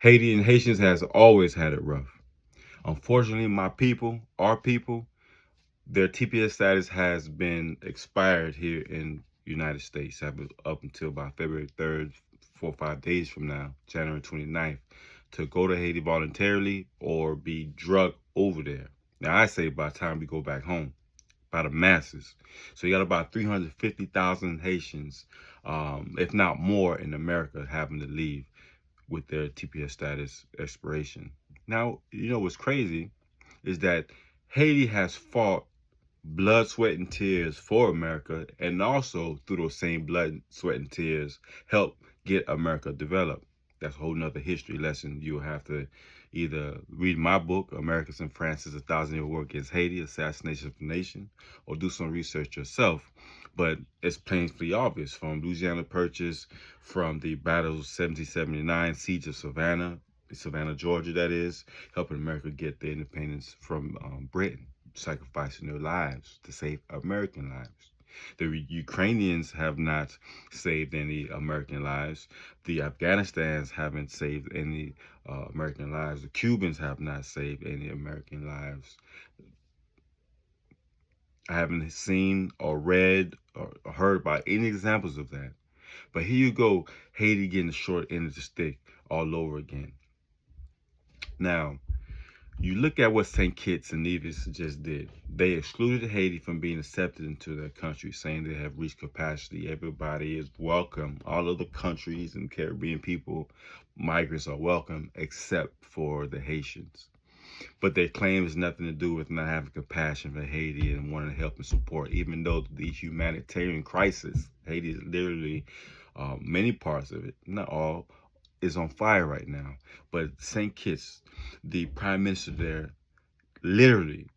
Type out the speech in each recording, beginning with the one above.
Haiti and Haitians has always had it rough. Unfortunately, our people, their TPS status has been expired here in the United States up until about February 3rd, 4 or 5 days from now, January 29th, to go to Haiti voluntarily or be drugged over there. Now, I say by the time we go back home, by the masses. So you got about 350,000 Haitians, if not more, in America having to leave with their TPS status expiration. Now, you know what's crazy is that Haiti has fought blood, sweat, and tears for America, and also through those same blood, sweat, and tears, help get America developed. That's a whole nother history lesson. You'll have to either read my book, Americans in France's 1,000-Year War Against Haiti, Assassination of the Nation, or do some research yourself. But it's painfully obvious from Louisiana Purchase, from the Battle of 1779, Siege of Savannah, Georgia, that is, helping America get their independence from Britain, sacrificing their lives to save American lives. The Ukrainians have not saved any American lives. The Afghanistans haven't saved any American lives. The Cubans have not saved any American lives. I haven't seen or read or heard about any examples of that. But here you go, Haiti getting the short end of the stick all over again. Now, you look at what St. Kitts and Nevis just did. They excluded Haiti from being accepted into their country, saying they have reached capacity. Everybody is welcome. All of the countries and Caribbean people, migrants are welcome, except for the Haitians. But their claim has nothing to do with not having compassion for Haiti and wanting to help and support, even though the humanitarian crisis, Haiti is literally many parts of it, not all, is on fire right now. But St. Kitts, the prime minister there, literally,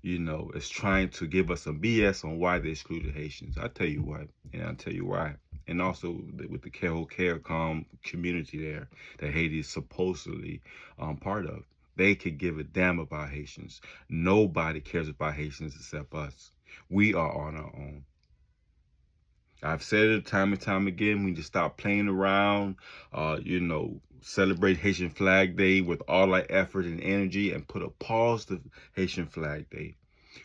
is trying to give us some BS on why they excluded Haitians. I'll tell you what, and I'll tell you why. And also with the whole CARICOM community there that Haiti is supposedly part of. They could give a damn about Haitians. Nobody cares about Haitians except us. We are on our own. I've said it time and time again, we need to stop playing around, celebrate Haitian Flag Day with all our effort and energy and put a pause to Haitian Flag Day.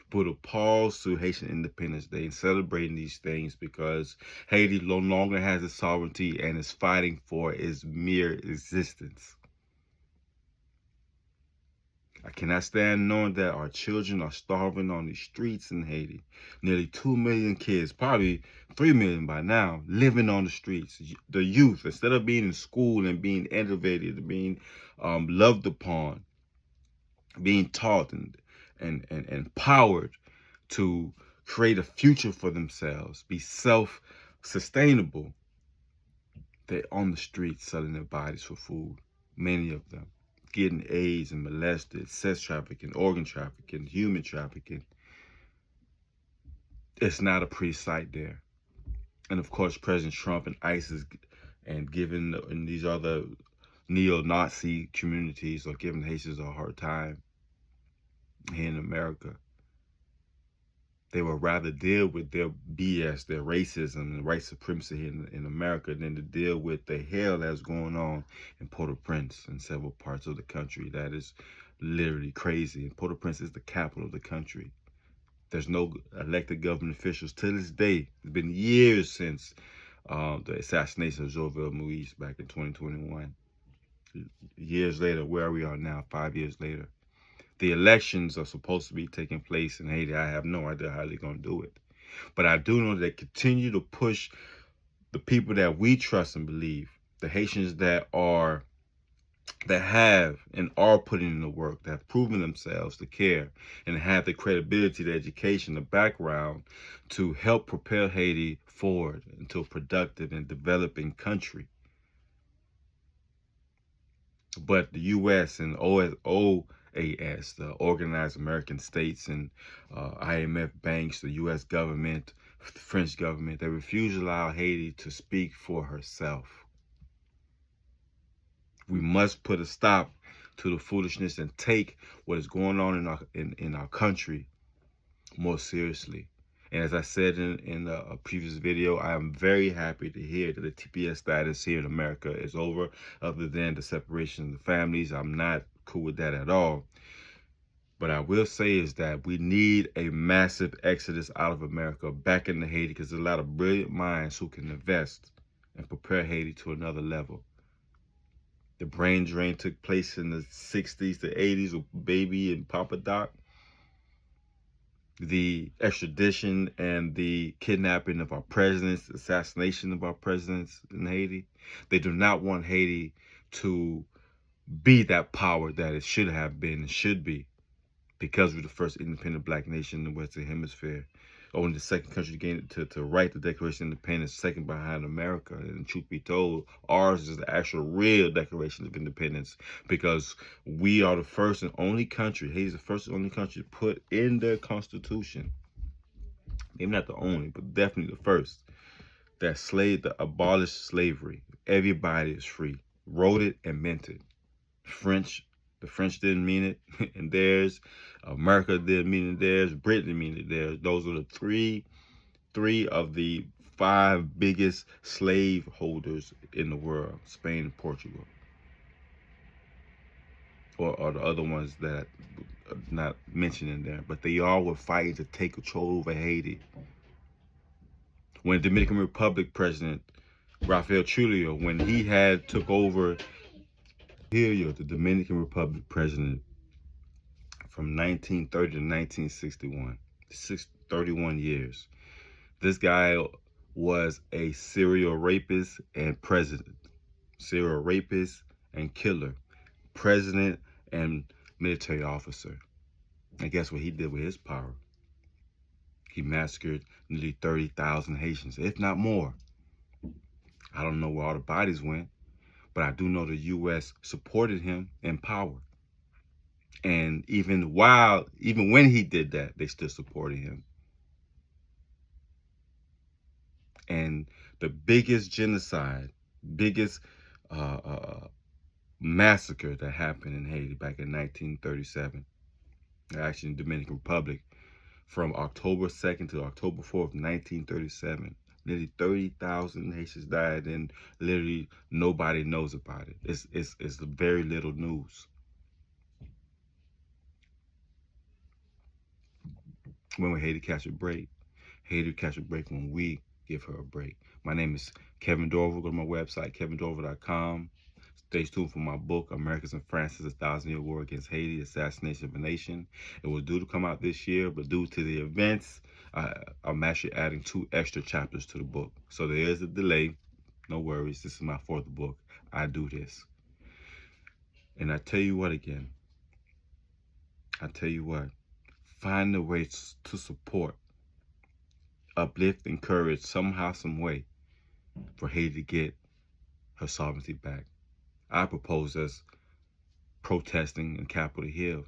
Put a pause to Haitian Independence Day and celebrating these things because Haiti no longer has its sovereignty and is fighting for its mere existence. I cannot stand knowing that our children are starving on the streets in Haiti. Nearly 2 million kids, probably 3 million by now, living on the streets. The youth, instead of being in school and being elevated, being loved upon, being taught and empowered to create a future for themselves, be self-sustainable, they're on the streets selling their bodies for food, many of them. Getting AIDS and molested, sex trafficking, organ trafficking, human trafficking. It's not a pretty sight there. And of course, President Trump and ISIS and these other neo-Nazi communities are giving Haitians a hard time here in America. They would rather deal with their BS, their racism and white supremacy here in America than to deal with the hell that's going on in Port-au-Prince and several parts of the country. That is literally crazy. And Port-au-Prince is the capital of the country. There's no elected government officials to this day. It's been years since the assassination of Dorival back in 2021. Years later, where we are now, 5 years later. The elections are supposed to be taking place in Haiti. I have no idea how they're going to do it. But I do know they continue to push the people that we trust and believe, the Haitians that have and are putting in the work, that have proven themselves to care and have the credibility, the education, the background to help propel Haiti forward into a productive and developing country. But the U.S. and OAS, the Organized American States, and IMF banks, the U.S. government, the French government, they refuse to allow Haiti to speak for herself. We must put a stop to the foolishness and take what is going on in our country more seriously. And as I said in a previous video, I am very happy to hear that the TPS status here in America is over, other than the separation of the families. I'm not cool with that at all. But I will say is that we need a massive exodus out of America back into Haiti, because there's a lot of brilliant minds who can invest and prepare Haiti to another level. The brain drain took place in the 60s to 80s with Baby and Papa Doc. The extradition and the kidnapping of our presidents, assassination of our presidents in Haiti. They do not want Haiti to be that power that it should have been and should be, because we're the first independent black nation in the Western Hemisphere. Only the second country to write the Declaration of Independence, second behind America. And truth be told, ours is the actual real Declaration of Independence, because we are the first and only country, Haiti's the first and only country to put in their Constitution, maybe not the only, but definitely the first, that abolished slavery. Everybody is free. Wrote it and meant it. The French didn't mean it in theirs. America didn't mean it in theirs. Britain didn't mean it in theirs. Those are the three of the 5 biggest slave holders in the world: Spain and Portugal, or the other ones that are not mentioned in there. But they all were fighting to take control over Haiti. When the Dominican Republic president Rafael Trujillo, when he had took over the Dominican Republic president from 1930 to 1961, 31 years. This guy was a serial rapist and president, serial rapist and killer, president and military officer. And guess what he did with his power? He massacred nearly 30,000 Haitians, if not more. I don't know where all the bodies went, but I do know the U.S. supported him in power. And even when he did that, they still supported him. And the biggest genocide, biggest massacre that happened in Haiti back in 1937, actually in the Dominican Republic, from October 2nd to October 4th, 1937. Nearly 30,000 Haitians died, and literally nobody knows about it. It's very little news. When will Haiti catch a break? Haiti will catch a break when we give her a break. My name is Kevin Dorival. Go to my website, kevindorival.com. Stay tuned for my book, Americans in France's 1,000-Year War Against Haiti, Assassination of a Nation. It was due to come out this year, but due to the events, I'm actually adding 2 extra chapters to the book. So there is a delay. No worries. This is my 4th book. I do this. And I tell you what again. Find a way to support, uplift, encourage somehow, some way for Haiti to get her sovereignty back. I propose us protesting in Capitol Hill,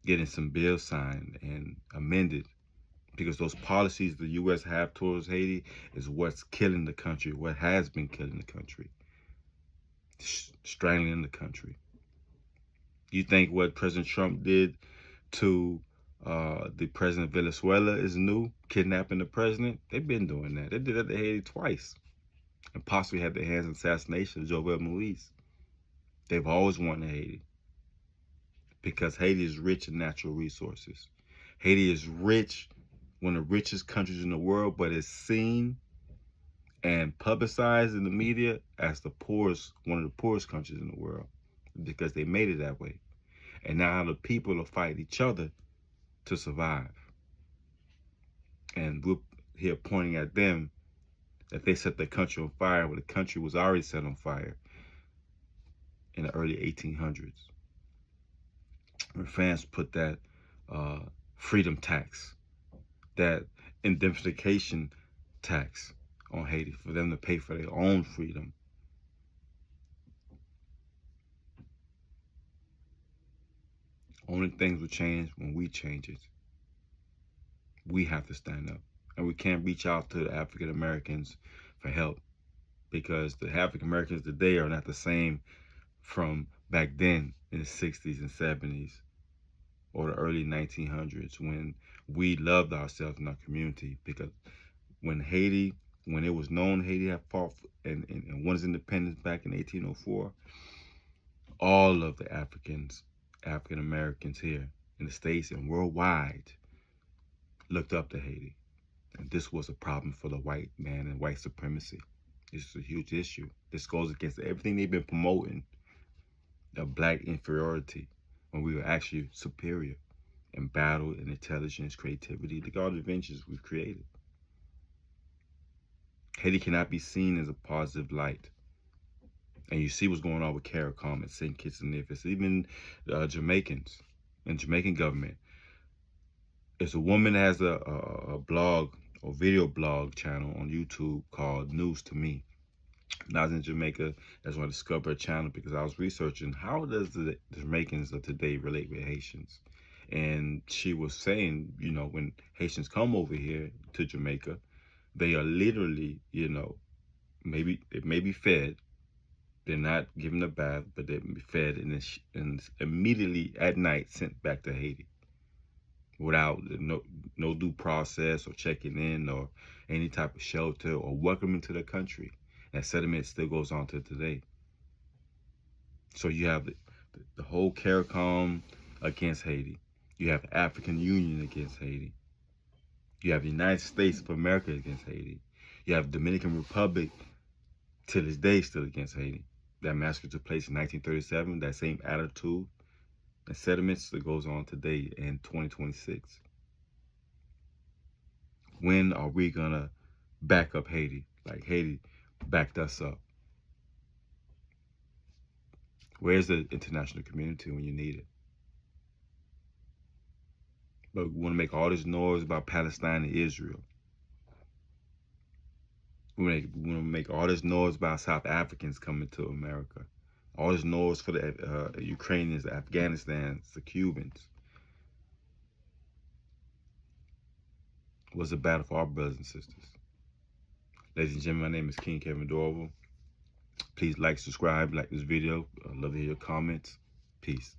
getting some bills signed and amended, because those policies the U.S. have towards Haiti is what's killing the country, what has been killing the country, strangling the country. You think what President Trump did to the president of Venezuela is new, kidnapping the president? They've been doing that. They did that to Haiti twice, and possibly had their hands in assassination of Dorival. They've always wanted Haiti, because Haiti is rich in natural resources. Haiti is rich, one of the richest countries in the world, but it's seen and publicized in the media as one of the poorest countries in the world, because they made it that way. And now the people will fight each other to survive. And we're here pointing at them that they set their country on fire when the country was already set on fire in the early 1800s. When France put that freedom tax, that indemnification tax on Haiti for them to pay for their own freedom. Only things will change when we change it. We have to stand up. And we can't reach out to the African Americans for help, because the African Americans today are not the same from back then in the 60s and 70s. or the early 1900s when we loved ourselves in our community. Because when it was known Haiti had fought and won its independence back in 1804, all of the African Americans here in the States and worldwide looked up to Haiti. And this was a problem for the white man and white supremacy. This is a huge issue. This goes against everything they've been promoting, of black inferiority, when we were actually superior in battle and intelligence, creativity, the God inventions we've created. Haiti cannot be seen as a positive light. And you see what's going on with CARICOM and St. Kitts and Nevis, even Jamaicans and Jamaican government. It's a woman that has a blog or video blog channel on YouTube called News to Me. When I was in Jamaica, that's when I discovered a channel because I was researching how does the Jamaicans of today relate with Haitians. And she was saying, when Haitians come over here to Jamaica, they are literally, it may be fed. They're not given a bath, but they're fed and immediately at night sent back to Haiti without no due process or checking in or any type of shelter or welcoming to the country. That sentiment still goes on to today. So you have the whole CARICOM against Haiti. You have African Union against Haiti. You have the United States of America against Haiti. You have Dominican Republic to this day still against Haiti. That massacre took place in 1937. That same attitude and sentiments that goes on today in 2026. When are we gonna back up Haiti like Haiti backed us up? Where's the international community when you need it? But we want to make all this noise about Palestine and Israel. We want to make all this noise about South Africans coming to America. All this noise for the Ukrainians, the Afghanistans, the Cubans. What's the battle for our brothers and sisters? Ladies and gentlemen, my name is King Kevin Dorival. Please like, subscribe, like this video. I'd love to hear your comments. Peace.